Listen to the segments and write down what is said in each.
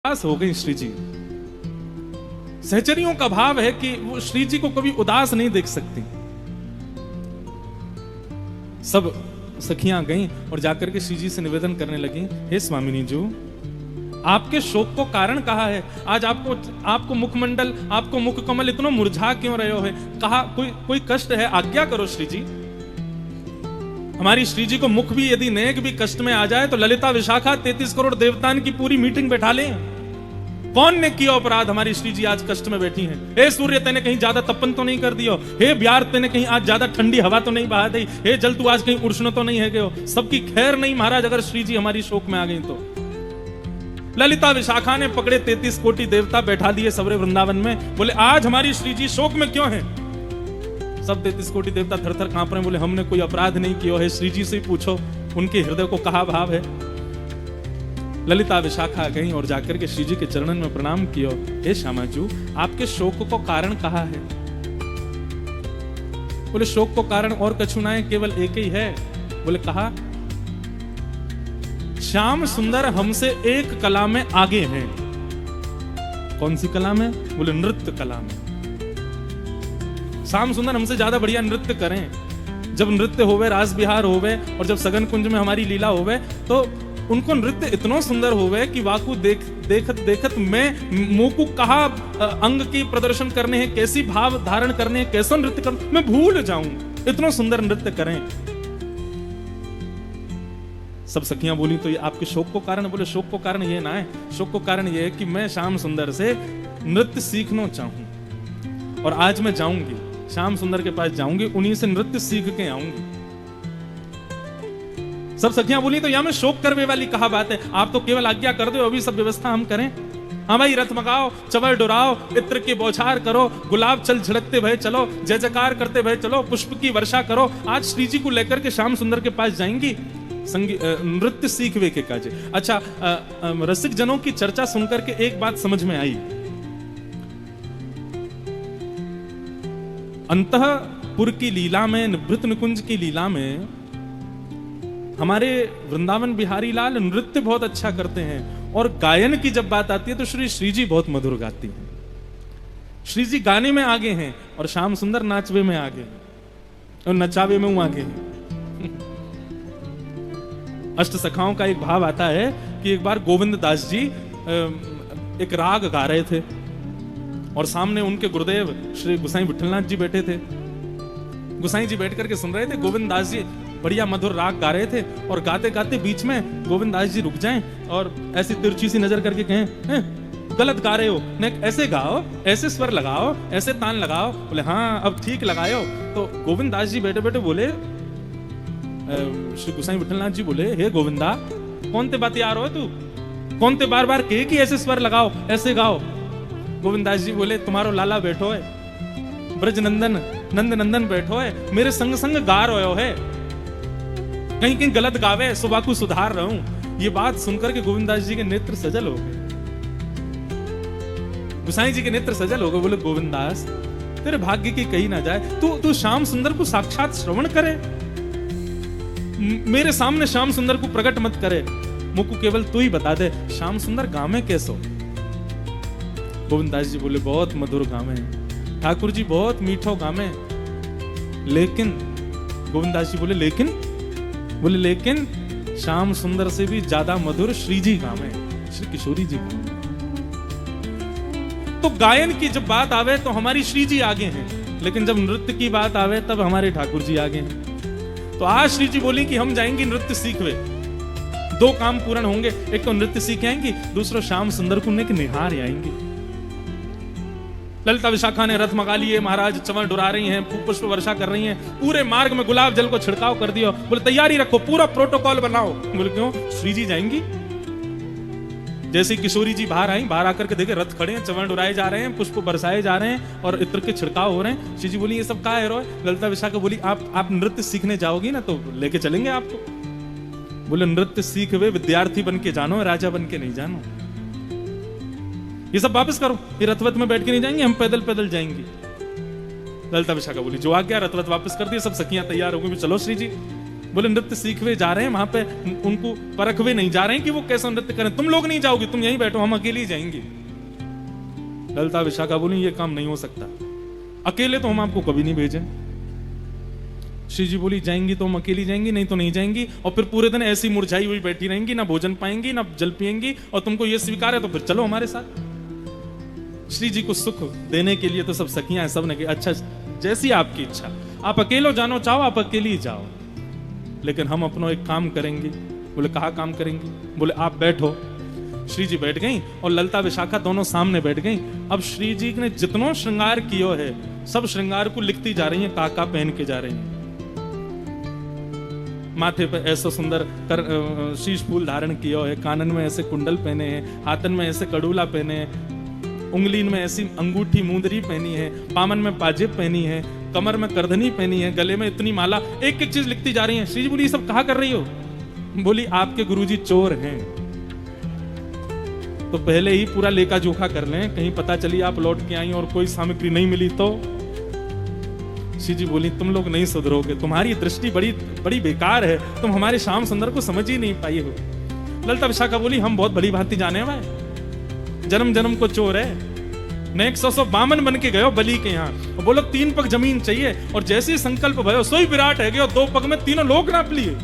उदास हो गई श्री जी। सहचरियों का भाव है कि वो श्री जी को कभी उदास नहीं देख सकती। सब सखियां गईं और जाकर के श्री जी से निवेदन करने लगी, हे स्वामिनी जी, आपके शोक को कारण कहा है? आज आपको मुखमंडल, आपको मुख कमल इतना मुरझा क्यों रहे हो है? कहा कोई कष्ट है, आज्ञा करो श्री जी। हमारी श्री जी को मुख भी यदि नेक भी कष्ट में आ जाए तो ललिता विशाखा 33 करोड़ देवतान की पूरी मीटिंग बैठा लें। कौन ने किया अपराध? हमारी श्री जी आज कष्ट में बैठी हैं। हे सूर्य, तेने कहीं ज्यादा तपन तो नहीं कर दियो? हे ब्यार, तेने कहीं आज ज्यादा ठंडी हवा तो नहीं बहा दी? हे जल, तू आज कहीं उष्ण तो नहीं है गयो? सबकी खैर नहीं महाराज, अगर श्री जी हमारी शोक में आ गई तो। ललिता विशाखा ने पकड़े 33 कोटि देवता बैठा दिए सबरे वृंदावन में, बोले आज हमारी श्री जी शोक में क्यों है? सब 33 कोटि देवता थर थर कांप रहे हैं, बोले हमने कोई अपराध नहीं किया है, श्री जी से ही पूछो उनके हृदय को कहा भाव है। ललिता विशाखा गई और जाकर के श्री जी के चरणन में प्रणाम किया, हे श्यामाजू, आपके शोक को कारण कहा है? बोले शोक को कारण और कछु ना है, केवल एक ही है। बोले कहा? श्याम सुंदर हमसे एक कला में आगे हैं। कौन सी कला में? बोले नृत्य कला में। श्याम सुंदर हमसे ज्यादा बढ़िया नृत्य करें। जब नृत्य होवे, रास बिहार होवे और जब सगन कुंज में हमारी लीला होवे तो उनको नृत्य इतना सुंदर होवे कि वाकू देखत मैं मोकू कहा अंग की प्रदर्शन करने हैं, कैसी भाव धारण करने हैं, कैसा नृत्य कर मैं भूल जाऊं, इतना सुंदर नृत्य करें। सब सखियां बोली तो ये आपके शोक को कारण? बोले शोक को कारण ये ना है, शोक को कारण ये है कि मैं श्याम सुंदर से नृत्य सीखना चाहूं और आज मैं जाऊंगी, श्याम सुंदर के पास जाऊंगी, उन्हीं से नृत्य सीख के आऊंगी। सब सखियां बोली तो यहां में शोक करवे वाली कहा बात है? आप तो केवल आज्ञा कर दो, अभी सब व्यवस्था हम करें। हाँ भाई, रथ मंगाओ, चवर डुराओ, इत्र की बौछार करो, गुलाब चल झड़कते भय चलो, जय जयकार करते भय चलो, पुष्प की वर्षा करो। आज श्री जी को लेकर के श्याम सुंदर के पास जाएंगी, नृत्य सीखवे के काजे। अच्छा, रसिक जनों की चर्चा सुनकर के एक बात समझ में आई। अंतःपुर की लीला में, निभृत निकुंज की लीला में हमारे वृंदावन बिहारी लाल नृत्य बहुत अच्छा करते हैं और गायन की जब बात आती है तो श्री जी बहुत मधुर गाती हैं। श्री जी गाने में आगे हैं और श्याम सुंदर नाचवे में आगे हैं और नचावे में वो आगे हैं। अष्ट सखाओं का एक भाव आता है कि एक बार गोविंद दास जी एक राग गा रहे थे और सामने उनके गुरुदेव श्री गुसाई विठलनाथ जी बैठे थे। गुसाई जी बैठ करके सुन रहे थे, गोविंद दास जी बढ़िया मधुर राग गा रहे थे और गाते गाते बीच में गोविंद दास जी रुक जाएं और ऐसी तिरछी सी नजर करके कहें, गलत गा रहे हो, ऐसे गाओ, ऐसे स्वर लगाओ, ऐसे तान लगाओ। बोले हाँ अब ठीक लगायो। तो गोविंद दास जी बैठे बैठे बोले, श्री गुसाई विठलनाथ जी बोले, हे गोविंदा, कौन ते बात यार हो तू? कौन ते बार बार कहे कि ऐसे स्वर लगाओ, ऐसे गाओ? गोविंद दास जी बोले, तुम्हारो लाला बैठो है, ब्रज नंदन नंद नंदन बैठो है, मेरे संग संग गा रहे है, कहीं कहीं गलत गावे, सुबह को सुधार रहा हूं। ये बात सुनकर के गोविंद दास जी के नेत्र सजल हो गए, गुसाई जी के नेत्र सजल हो गए। बोले गोविंद दास, तेरे भाग्य की कही ना जाए, तू श्याम सुंदर को साक्षात श्रवण करे, मेरे सामने श्याम सुंदर को प्रकट मत करे, मुझको केवल तू ही बता दे श्याम सुंदर गावे कैसो? गोविंद दास जी बोले, बहुत मधुर गावे ठाकुर जी, बहुत मीठो गावे, लेकिन गोविंद दास जी बोले लेकिन? बोले लेकिन श्याम सुंदर से भी ज्यादा मधुर श्री जी गावे, श्री किशोरी जी गावे। तो गायन की जब बात आवे तो हमारी श्री जी आगे हैं, लेकिन जब नृत्य की बात आवे तब हमारे ठाकुर जी आगे हैं। तो आज श्री जी बोली कि हम जाएंगे नृत्य सीखवे, दो काम पूर्ण होंगे, एक तो नृत्य सीख आएंगी, दूसरा श्याम सुंदर को निहार आएंगी। ललिता विशाखा ने रथ मंगा लिए महाराज, चवर डुरा रही हैं, पुष्प वर्षा कर रही हैं, पूरे मार्ग में गुलाब जल को छिड़काव कर दिया। बोले तैयारी रखो, पूरा प्रोटोकॉल बनाओ। बोले क्यों? श्री जी जाएंगी। जैसे किशोरी जी बाहर आई, बाहर आकर के देखे रथ खड़े हैं, चवर डुराए जा रहे हैं, पुष्प बरसाए जा रहे हैं और इत्र के छिड़काव हो रहे हैं। श्री जी बोली ये सब क्या है रो? ललिता विशाखा बोली आप नृत्य सीखने जाओगी ना तो लेके चलेंगे आपको। बोले नृत्य सीख वे विद्यार्थी बन के जानो, राजा बन के नहीं जानो। ये सब वापस करो, ये रथवत में बैठ के नहीं जाएंगे, हम पैदल पैदल जाएंगे। ललिता विशाखा बोली जो आज्ञा। रथवत वापस कर दिए, सब सखियां तैयार हो गई, चलो श्री जी। बोले नृत्य सीखवे जा रहे हैं वहां पे, उनको परखवे नहीं जा रहे हैं कि वो कैसा नृत्य करें। तुम लोग नहीं जाओगे, तुम यहीं बैठो, हम अकेले ही जाएंगे। ललिता विशाखा बोली ये काम नहीं हो सकता, अकेले तो हम आपको कभी नहीं भेजें। श्री जी बोली जाएंगी तो हम अकेली जाएंगी, नहीं तो नहीं जाएंगी, और फिर पूरे दिन ऐसी मुरझाई हुई बैठी रहेंगी, ना भोजन पाएंगी ना जल पिएंगी, और तुमको ये स्वीकार है तो फिर चलो हमारे साथ। श्री जी को सुख देने के लिए तो सब सखियां सब ने कहा अच्छा जैसी आपकी इच्छा, आप अकेलो जानो चाहो आप अकेली जाओ, लेकिन हम अपना एक काम करेंगे। बोले कहा काम करेंगी? बोले आप बैठो। श्री जी बैठ गई और ललिता विशाखा दोनों सामने बैठ गई। अब श्री जी ने जितनो श्रृंगार कियो है सब श्रृंगार को लिखती जा रही हैं, काका पहन के जा रही हैं। माथे पे ऐसा सुंदर शीश फूल धारण किया है, कानन में ऐसे कुंडल पहने हैं, हाथन में ऐसे कड़ूला पहने हैं, उंगलीन में ऐसी अंगूठी मुंदरी पहनी है, पामन में पाजेब पहनी है, कमर में करधनी पहनी है, गले में इतनी माला, एक एक चीज लिखती जा रही है। श्री जी बोली सब कहा कर रही हो? बोली आपके गुरुजी चोर हैं, तो पहले ही पूरा लेखा जोखा कर लें, कहीं पता चली आप लौट के आई और कोई सामग्री नहीं मिली तो। श्री जी बोली तुम लोग नहीं सुधरोगे, तुम्हारी दृष्टि बड़ी बड़ी बेकार है, तुम हमारे श्याम सुंदर को समझ ही नहीं पाई हो। ललिता विशाखा बोली हम बहुत भली भांति जाने वाले, जन्म जन्म को चोर है, न 100 बामन बन के गयो बलि के यहाँ, और बोलो 3 पग जमीन चाहिए, और जैसे ही संकल्प भयो सोई विराट है गयो, 2 पग में तीनों लोग नाप लिए।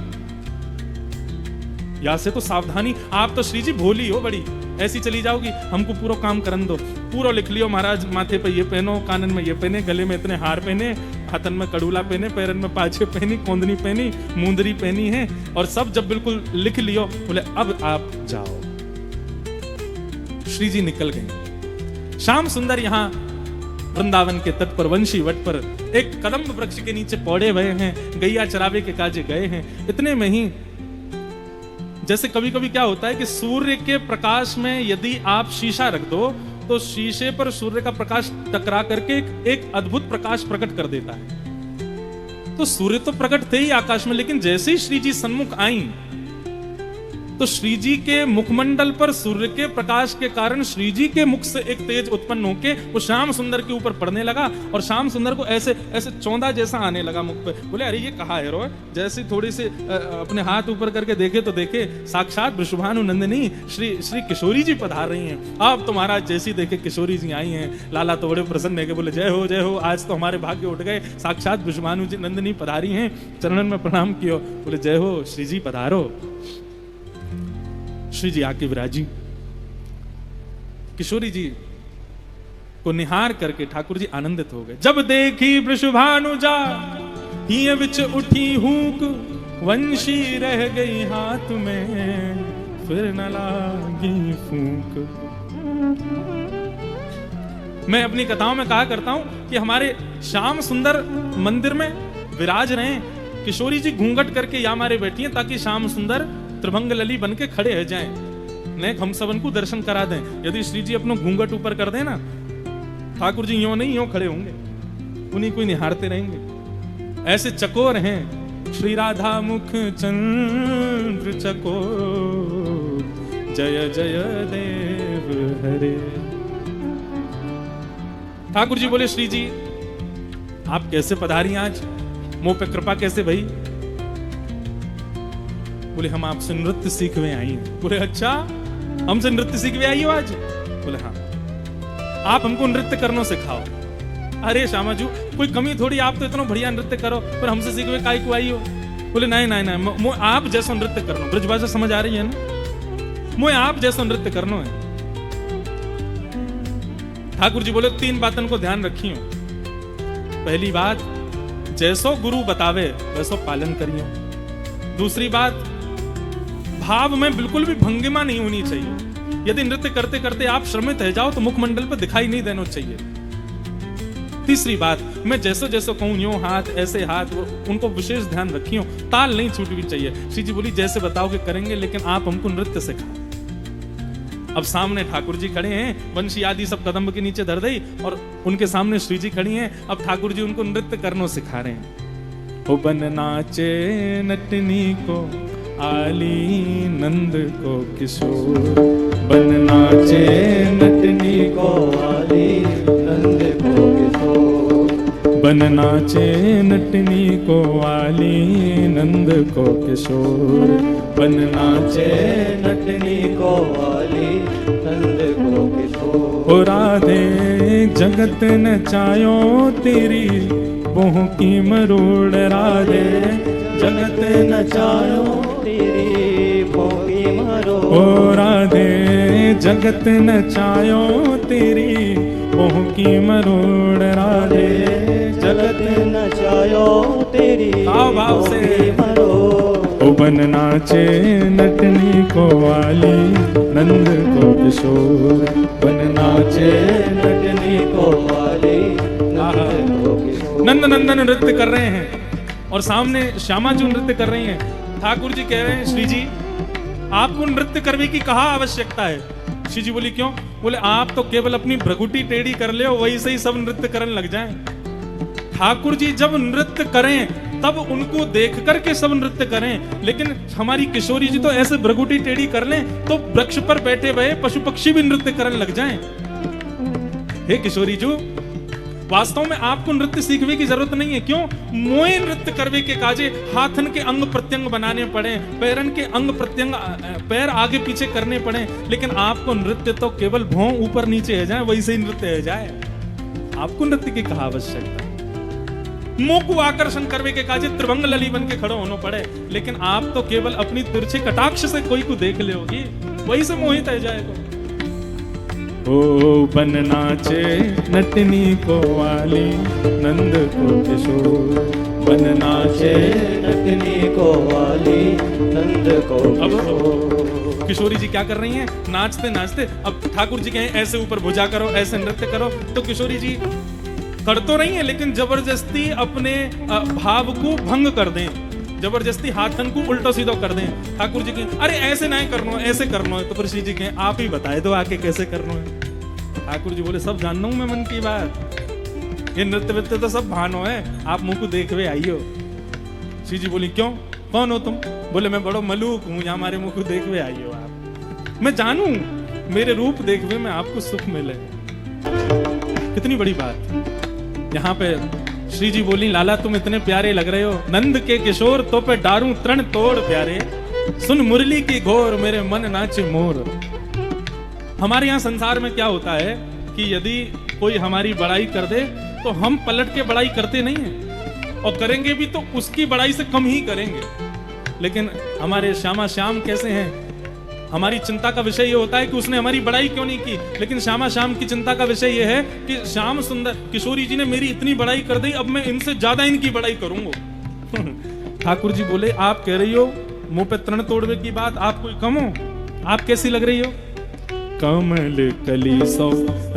यहां से तो सावधानी, आप तो श्री जी भोली हो बड़ी, ऐसी चली जाओगी, हमको पूरा काम करन दो। पूरा लिख लियो महाराज, माथे पे ये पहनो, कानन में ये पहने, गले में इतने हार पहने, हाथन में कड़ूला पहने, पैरन में पाछे पहनी, कोंदनी पहनी, मुंदरी पहनी है, और सब जब बिल्कुल लिख लियो, बोले अब आप जाओ। श्री जी निकल गए। श्याम सुंदर यहाँ वृंदावन के तट पर वंशी वट पर एक कदम्ब वृक्ष के नीचे पौड़े हुए हैं, गैया चरावे के काजे गए हैं। इतने में ही जैसे कभी कभी क्या होता है कि सूर्य के प्रकाश में यदि आप शीशा रख दो तो शीशे पर सूर्य का प्रकाश टकरा करके एक अद्भुत प्रकाश प्रकट कर देता है। तो सूर्य तो प्रकट थे ही आकाश में, लेकिन जैसे ही श्री जी सन्मुख आई तो श्री जी के मुखमंडल पर सूर्य के प्रकाश के कारण श्री जी के मुख से एक तेज उत्पन्न होके वो श्याम सुंदर के ऊपर पड़ने लगा, और श्याम सुंदर को ऐसे ऐसे चौंधा जैसा आने लगा मुख पे। बोले अरे ये कहा है रोए? जैसे थोड़ी सी अपने हाथ ऊपर करके देखे तो देखे साक्षात वृषभानु नंदिनी श्री श्री किशोरी जी पधार रही हैं। अब तो महाराज जैसी देखे किशोरी जी आई हैं, लाला तो बड़े प्रसन्न है के बोले जय हो, आज तो हमारे भाग्य उठ गए, साक्षात वृषभानु जी नंदिनी पधारी हैं। चरणन में प्रणाम कियो, बोले जय हो श्री जी पधारो। श्री जी आके विराजी, किशोरी जी को निहार करके ठाकुर जी आनंदित हो गए। जब देखी वृषभानुजा हिय विच उठी हूक, वंशी रह गई हाथ में फिर न लागी फूंक। मैं अपनी कथाओं में कहा करता हूं कि हमारे श्याम सुंदर मंदिर में विराज रहे, किशोरी जी घूंघट करके या मारे बैठी हैं ताकि श्याम सुंदर त्रिभंग लली बन के खड़े हो जाएं, ने हम सबन को दर्शन करा दें। यदि श्री जी अपना घूंघट ऊपर कर दें ना, ठाकुर जी यूं नहीं यूं खड़े होंगे, उन्हीं को निहारते रहेंगे। ऐसे चकोर हैं श्री राधा मुख चंद्र चकोर, जय जय देव हरे। ठाकुर जी बोले श्री जी आप कैसे पधारी आज, मुंह पे कृपा कैसे भई? बोले हम आपसे नृत्य सीखने आई हैं। बोले अच्छा हमसे नृत्य सीखने आई हो आज? बोले हाँ, आप हमको नृत्य करना सिखाओ। अरे श्यामा जी कोई कमी थोड़ी, आप तो इतना बढ़िया नृत्य करो, पर हमसे सीखने काहे को आई हो? बोले नहीं नहीं नहीं, आप जैसा नृत्य करना, ब्रजभाषा समझ आ रही है ना, मुझे आप जैसा नृत्य करना है। ठाकुर जी बोले 3 बातों को ध्यान रखियो। पहली बात, जैसो गुरु बतावे वैसो पालन करियो। दूसरी बात, भाव में बिल्कुल भी भंगिमा नहीं होनी चाहिए। यदि नृत्य करते करते आप श्रमित रह जाओ तो मुखमंडल पर दिखाई नहीं देना चाहिए। तीसरी बात, मैं जैसे जैसे कहूं यूं हाथ ऐसे हाथ, उनको विशेष ध्यान रखियो, ताल नहीं छूटनी चाहिए। श्री जी बोली जैसे बताओगे करेंगे, लेकिन आप हमको नृत्य सिखाओ। अब सामने ठाकुर जी खड़े हैं, वंशी आदि सब कदम के नीचे धर दई, और उनके सामने श्री जी खड़ी हैं। अब ठाकुर जी उनको नृत्य करना सिखा रहे हैं। हो बन नाचे नटनी को आली नंद को किशोर, बन नाचे नटनी को आली नंद को किशोर, बन नाचे नटनी को वाली नंद को किशोर, बन नाचे नटनी को वाली नंद को किशोर। ओ राधे जगत नचायो तेरी बोह की मरोड़, राधे जगत नचायो तेरी बोह की मरोड़। ओ राधे जगत नचायो तेरी बोह की मरोड़, राधे जगत नचायो तेरी भाव से मरोड़। ओ बन नाचे नटनी को वाली नंद को किशोर, बन नाचे नटनी को वाली नंद को किशोर। नंद नंदन नृत्य कर रहे हैं और सामने श्यामा जी नृत्य कर रही हैं। ठाकुर जी कह रहे हैं श्री जी आपको नृत्य करने की कहाँ आवश्यकता है। श्री जी बोली क्यों? बोले आप तो केवल अपनी भ्रगुटी टेढ़ी कर ले वही से ही सब नृत्य करने लग जाएं। ठाकुर जी जब नृत्य करें तब उनको देख करके सब नृत्य करें, लेकिन हमारी किशोरी जी तो ऐसे भ्रगुटी टेढ़ी कर लें तो वृक्ष पर बैठे हुए पशु पक्षी भी नृत्य करने लग जाएं। हे किशोरी जी वास्तव में आपको नृत्य सीखने की जरूरत नहीं है। क्यों? मोए नृत्य करवे के काजे हाथन के अंग प्रत्यंग बनाने पड़े, पैरन के अंग प्रत्यंग पैर आगे पीछे करने पड़े, लेकिन आपको नृत्य तो केवल भौं ऊपर नीचे हो जाए वैसे ही नृत्य हो जाए। आपको नृत्य की कहा आवश्यकता? मुंह को आकर्षण करवे के काजे त्रिभंग लली बन के खड़ो होना पड़े, लेकिन आप तो केवल अपनी तिरछे कटाक्ष से कोई को देख ले होगी वही से मोहित हो जाएगा। ओ बन नाचे नटनी को वाली नंद को किशोर, बन नाचे नटनी को वाली नंद को किशोर। अब किशोरी जी क्या कर रही हैं? नाचते नाचते अब ठाकुर जी कहें ऐसे ऊपर भुजा करो ऐसे नृत्य करो तो किशोरी जी कर तो रही है लेकिन जबरदस्ती अपने भाव को भंग कर दें, जबरदस्ती हाथन को उल्टा सीधा कर दें। ठाकुर जी कहें अरे ऐसे नहीं करना ऐसे करना है, तो फिर श्री जी कहें आप ही बताए दो आके कैसे करना है। ठाकुर जी बोले सब जानना हूं मैं मन की बात, ये नृत्य वृत्य तो सब भानो है, आप मुंह को देख हुए आइयो। श्री जी बोली क्यों कौन हो तुम? बोले मैं बड़ो मलूक हूं, यहाँ हमारे मुंह को देख हुए आइयो आप, मैं जानू मेरे रूप देख हुए में आपको सुख मिले। कितनी बड़ी बात। यहाँ पे श्री जी बोली लाला तुम इतने प्यारे लग रहे हो, नंद के किशोर तो पे डारू तरण तोड़ प्यारे, सुन मुरली की घोर मेरे मन नाचे मोर। हमारे यहाँ संसार में क्या होता है कि यदि कोई हमारी बड़ाई कर दे तो हम पलट के बड़ाई करते नहीं है, और करेंगे भी तो उसकी बड़ाई से कम ही करेंगे। लेकिन हमारे श्यामा श्याम कैसे हैं? हमारी चिंता का विषय ये होता है कि उसने हमारी बड़ाई क्यों नहीं की, लेकिन श्यामा श्याम की चिंता का विषय ये है कि श्याम सुंदर किशोरी जी ने मेरी इतनी बड़ाई कर दी, अब मैं इनसे ज्यादा इनकी बड़ाई करूंगा। ठाकुर जी बोले आप कह रही हो मुंह पे तरण तोड़वे की बात, आप कोई कम हो? आप कैसी लग रही हो? कमल कली सौ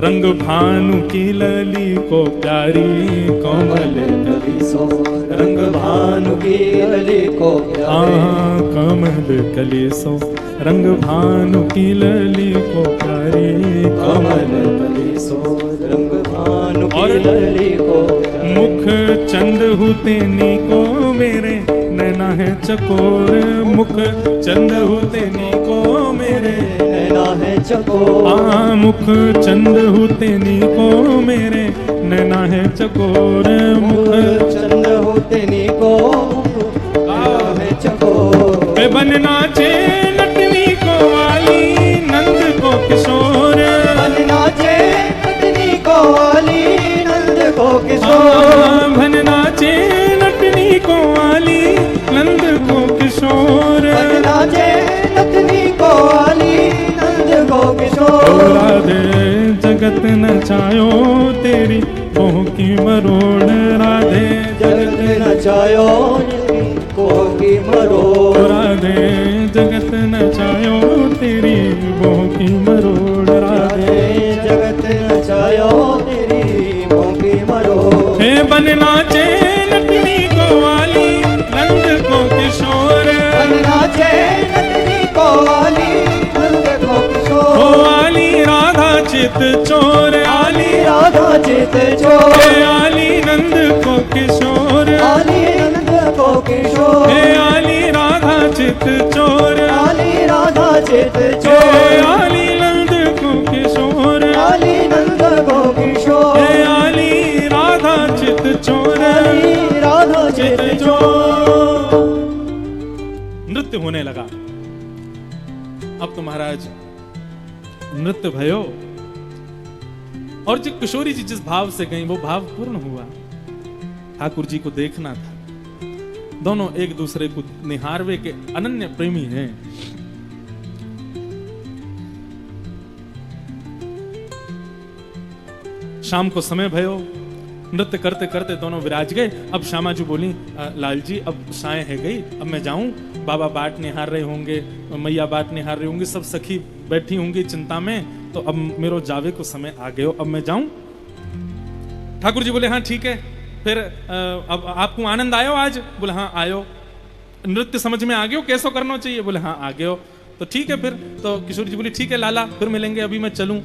रंग भानु की लली को प्यारी, कमल कली सौ रंग भानु की लली को प्यारी। कमल कली सौ रंग भानु की लली को प्यारी, कमल कली सौ रंग भानु की लली को प्यारी। मुख चंद हुतेनी को मेरे नैना है चकोर, मुख चंद हुतेनी को मेरे नैना है चकोर। मुख चंद हुतेनी को मेरे नैना है चकोर, मुख चंद हुतेनी को है चकोर। बन नाचे नटनी को वाली नंद को किशोर, बन नाचे नटनी को वाली नंद को किशोर। बन नाचे नटनी को वाली नंद को किशोर, बन नाचे नटनी को वाली नंद को किशोर। राधे जगत नचायो तेरी कोह की मरोड़, राधे जगत नचायो कोह की मरोड़। राधे जगत नचायो तेरी कोह की मरोड़, राधे जगत नचायो तेरी कोह की मरोड़। हे बन नाचे नटनी को वाली नंद को किशोर, बन नाचे नटनी को वाली नंद को किशोर। ओ आली राधा चित चोर, आली राधा चित चोर। हे आली नंद को किशोर, आली नंद को किशोर। हे आली राधा चित चोर, आली राधा चित हे चोर। आली नंद को किशोर, आली नंद को किशोर। हे आली राधा चित चोर, होने लगा। अब तो महाराज नृत्य भयो और जो किशोरी जी जिस भाव से गई वो भाव पूर्ण हुआ। ठाकुर जी को देखना था, दोनों एक दूसरे को निहारवे के अनन्य प्रेमी हैं। शाम को समय भयो, नृत्य करते करते दोनों विराज गए। अब श्यामा जी बोली, लाल जी अब साय है गई, अब मैं जाऊं? बाबा बाट निहार रहे होंगे, मैया बाट निहार रही होंगी, सब सखी बैठी होंगी चिंता में, तो अब मेरो जावे को समय आ गयो, अब मैं जाऊं? ठाकुर जी बोले हाँ ठीक है। फिर अब आपको आनंद आयो आज? बोले हाँ आयो। नृत्य समझ में आ गयो कैसो करना चाहिए? बोले हाँ आ गयो। तो ठीक है फिर तो किशोरी जी बोली ठीक है लाला फिर मिलेंगे, अभी मैं चलूं।